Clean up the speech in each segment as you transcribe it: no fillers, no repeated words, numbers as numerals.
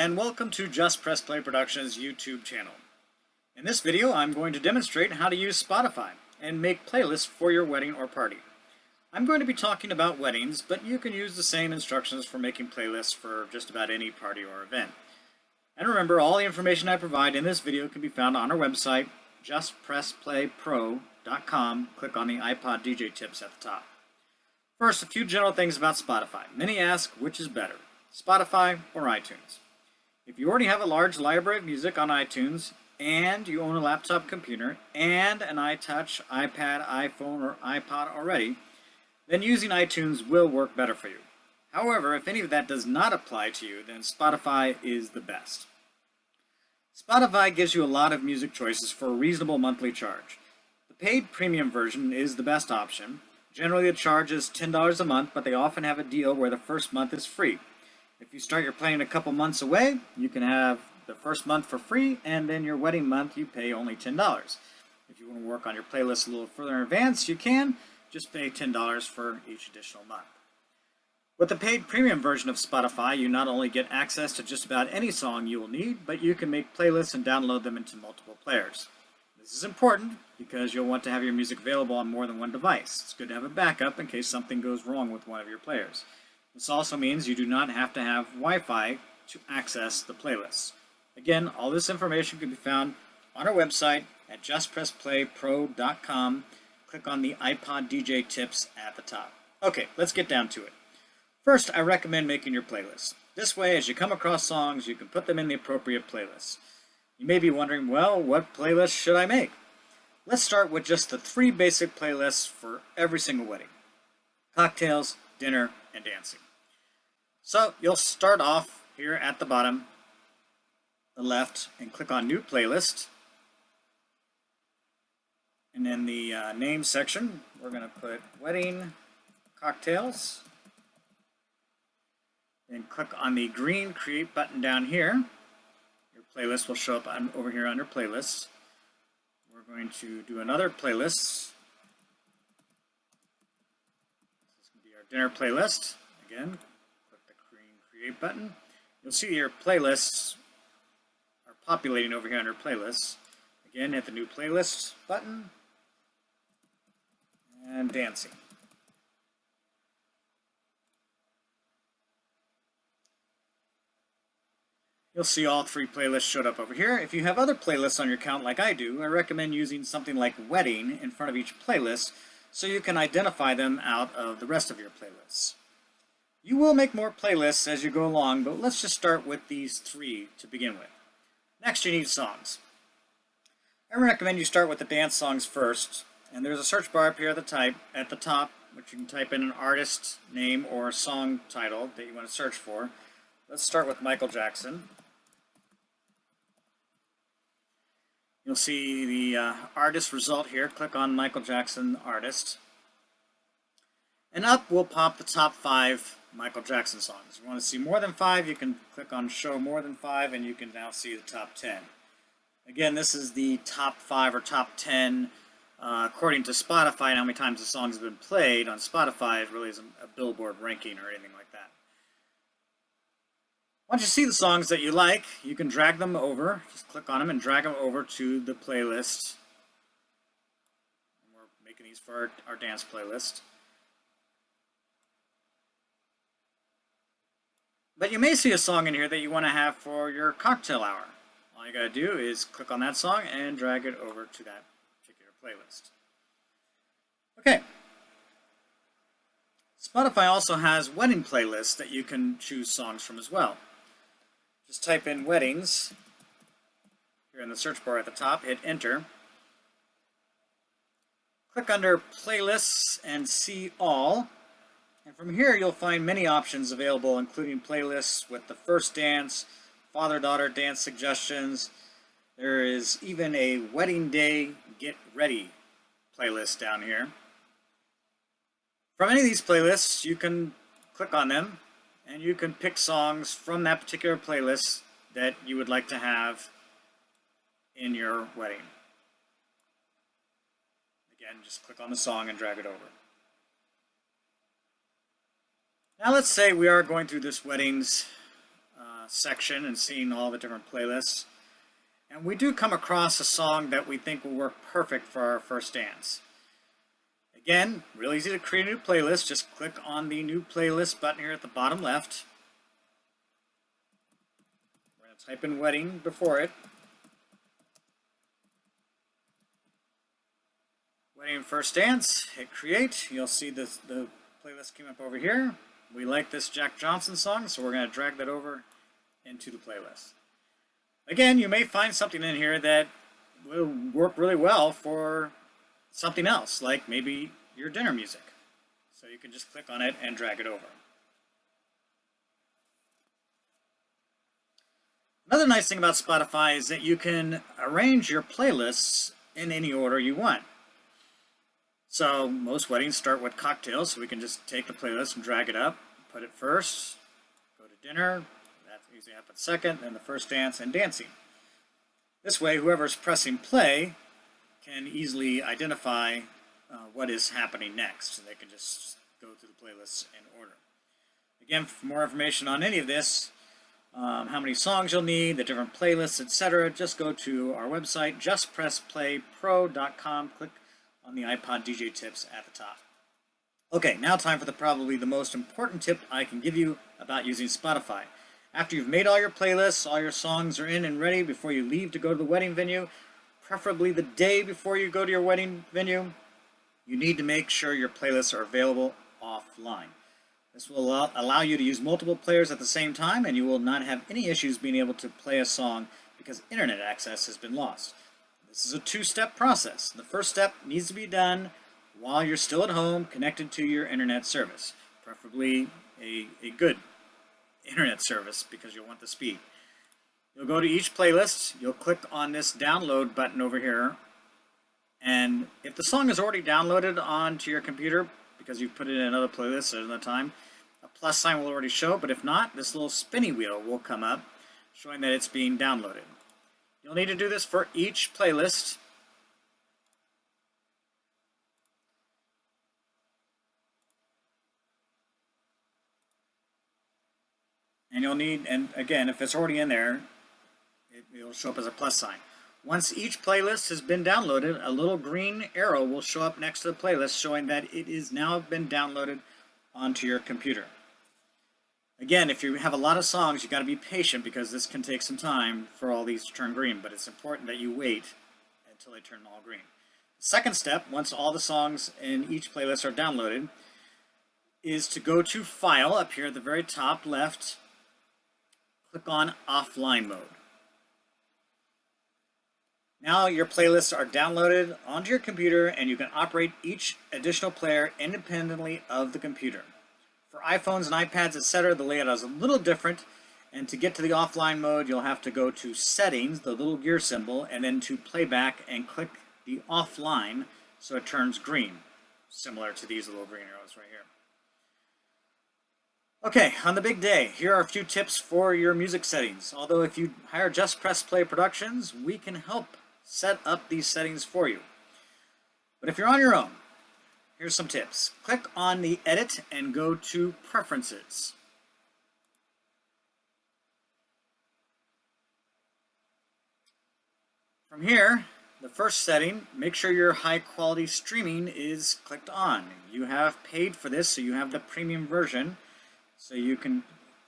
and welcome to Just Press Play Productions YouTube channel. In this video, I'm going to demonstrate how to use Spotify and make playlists for your wedding or party. I'm going to be talking about weddings, but you can use the same instructions for making playlists for just about any party or event. And remember, all the information I provide in this video can be found on our website, justpressplaypro.com. Click on the iPod DJ tips at the top. First, a few general things about Spotify. Many ask, which is better, Spotify or iTunes? If you already have a large library of music on iTunes, and you own a laptop computer, and an iTouch, iPad, iPhone, or iPod already, then using iTunes will work better for you. However, if any of that does not apply to you, then Spotify is the best. Spotify gives you a lot of music choices for a reasonable monthly charge. The paid premium version is the best option. Generally, the charge is $10 a month, but they often have a deal where the first month is free. If you start your planning a couple months away, you can have the first month for free, and then your wedding month you pay only $10. If you want to work on your playlist a little further in advance, you can. Just pay $10 for each additional month. With the paid premium version of Spotify, you not only get access to just about any song you will need, but you can make playlists and download them into multiple players. This is important because you'll want to have your music available on more than one device. It's good to have a backup in case something goes wrong with one of your players. This also means you do not have to have Wi-Fi to access the playlists. Again, all this information can be found on our website at justpressplaypro.com. Click on the iPod DJ tips at the top. Okay, let's get down to it. First, I recommend making your playlist. This way, as you come across songs, you can put them in the appropriate playlists. You may be wondering, well, what playlist should I make? Let's start with just the 3 basic playlists for every single wedding: cocktails, dinner, and dancing. So you'll start off here at the bottom, the left, and click on New Playlist. And in the name section, we're going to put Wedding Cocktails. Then click on the green Create button down here. Your playlist will show up over here under Playlists. We're going to do another playlist. This is going to be our dinner playlist. Again, click the green Create button. You'll see your playlists are populating over here under Playlists. Again, hit the New Playlist button. And dancing. You'll see all 3 playlists showed up over here. If you have other playlists on your account like I do, I recommend using something like Wedding in front of each playlist so you can identify them out of the rest of your playlists. You will make more playlists as you go along, but let's just start with these 3 to begin with. Next, you need songs. I recommend you start with the dance songs first, and there's a search bar up here at the top, which you can type in an artist name or song title that you want to search for. Let's start with Michael Jackson. You'll see the artist result here. Click on Michael Jackson Artist. And up will pop the top 5 Michael Jackson songs. If you want to see more than 5, you can click on Show More Than 5, and you can now see the top 10. Again, this is the top 5 or top 10 according to Spotify, and how many times the songs have been played on Spotify. It really isn't a Billboard ranking or anything like that. Once you see the songs that you like, you can drag them over. Just click on them and drag them over to the playlist. And we're making these for our dance playlist. But you may see a song in here that you want to have for your cocktail hour. All you got to do is click on that song and drag it over to that particular playlist. Okay. Spotify also has wedding playlists that you can choose songs from as well. Just type in weddings here in the search bar at the top, hit enter. Click under playlists and see all. And from here you'll find many options available, including playlists with the first dance, father-daughter dance suggestions. There is even a wedding day get ready playlist down here. From any of these playlists, you can click on them and you can pick songs from that particular playlist that you would like to have in your wedding. Again, just click on the song and drag it over. Now let's say we are going through this wedding's section and seeing all the different playlists. And we do come across a song that we think will work perfect for our first dance. Again, real easy to create a new playlist. Just click on the new playlist button here at the bottom left. We're going to type in wedding before it. Wedding first dance, hit create. You'll see the playlist came up over here. We like this Jack Johnson song, so we're going to drag that over into the playlist. Again, you may find something in here that will work really well for something else, like maybe your dinner music. So you can just click on it and drag it over. Another nice thing about Spotify is that you can arrange your playlists in any order you want. So most weddings start with cocktails, so we can just take the playlist and drag it up, put it first, go to dinner, that usually happens second, then the first dance and dancing. This way, whoever's pressing play can easily identify what is happening next. So they can just go through the playlists in order. Again, for more information on any of this, how many songs you'll need, the different playlists, etc., just go to our website, justpressplaypro.com. Click on the iPod DJ tips at the top. Okay, now time for probably the most important tip I can give you about using Spotify. After you've made all your playlists, all your songs are in and ready before you leave to go to the wedding venue, preferably the day before you go to your wedding venue, you need to make sure your playlists are available offline. This will allow you to use multiple players at the same time, and you will not have any issues being able to play a song because internet access has been lost. This is a two-step process. The first step needs to be done while you're still at home connected to your internet service, preferably a good internet service because you'll want the speed. You'll go to each playlist, you'll click on this download button over here, and if the song is already downloaded onto your computer because you've put it in another playlist at another time, a plus sign will already show, but if not, this little spinny wheel will come up showing that it's being downloaded. You'll need to do this for each playlist. And you'll need, and again, if it's already in there, it'll show up as a plus sign. Once each playlist has been downloaded, a little green arrow will show up next to the playlist showing that it is now been downloaded onto your computer. Again, if you have a lot of songs, you've got to be patient because this can take some time for all these to turn green, but it's important that you wait until they turn all green. The second step, once all the songs in each playlist are downloaded, is to go to File up here at the very top left, click on Offline Mode. Now your playlists are downloaded onto your computer and you can operate each additional player independently of the computer. For iPhones and iPads, etc., the layout is a little different, and to get to the offline mode, you'll have to go to Settings, the little gear symbol, and then to Playback and click the offline so it turns green, similar to these little green arrows right here. Okay, on the big day, here are a few tips for your music settings. Although if you hire Just Press Play Productions, we can help set up these settings for you. But if you're on your own, here's some tips. Click on the Edit and go to Preferences. From here, the first setting, make sure your high quality streaming is clicked on. You have paid for this, so you have the premium version, so you can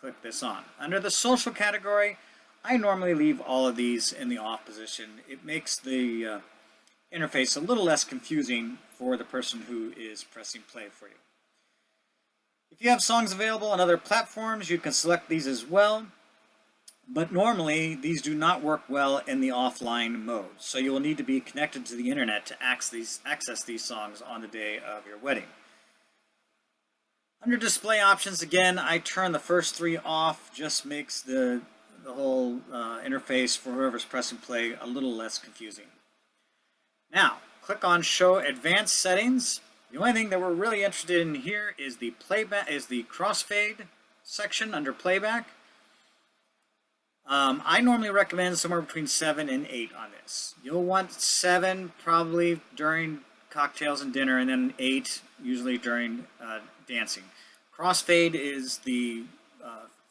click this on. Under the social category, I normally leave all of these in the off position. It makes the interface a little less confusing for the person who is pressing play for you. If you have songs available on other platforms, you can select these as well, but normally these do not work well in the offline mode, so you will need to be connected to the internet to access these songs on the day of your wedding. Under display options, again, I turn the first three off, just makes the whole interface for whoever's pressing play a little less confusing. Now, click on Show Advanced Settings. The only thing that we're really interested in here is the crossfade section under Playback. I normally recommend somewhere between 7 and 8 on this. You'll want 7 probably during cocktails and dinner, and then 8 usually during dancing. Crossfade is the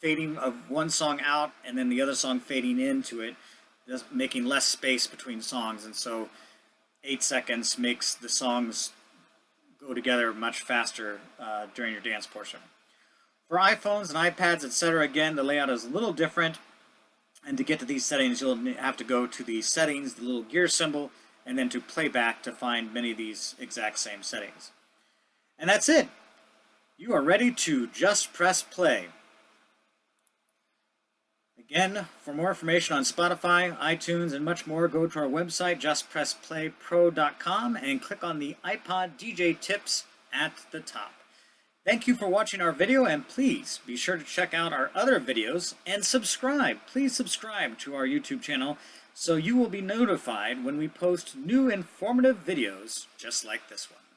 fading of one song out and then the other song fading into it, just making less space between songs. And so 8 seconds makes the songs go together much faster during your dance portion. For iPhones and iPads, etc., again, the layout is a little different. And to get to these settings, you'll have to go to the settings, the little gear symbol, and then to playback to find many of these exact same settings. And that's it. You are ready to just press play. Again, for more information on Spotify, iTunes, and much more, go to our website, justpressplaypro.com, and click on the iPod DJ tips at the top. Thank you for watching our video, and please be sure to check out our other videos and subscribe. Please subscribe to our YouTube channel so you will be notified when we post new informative videos just like this one.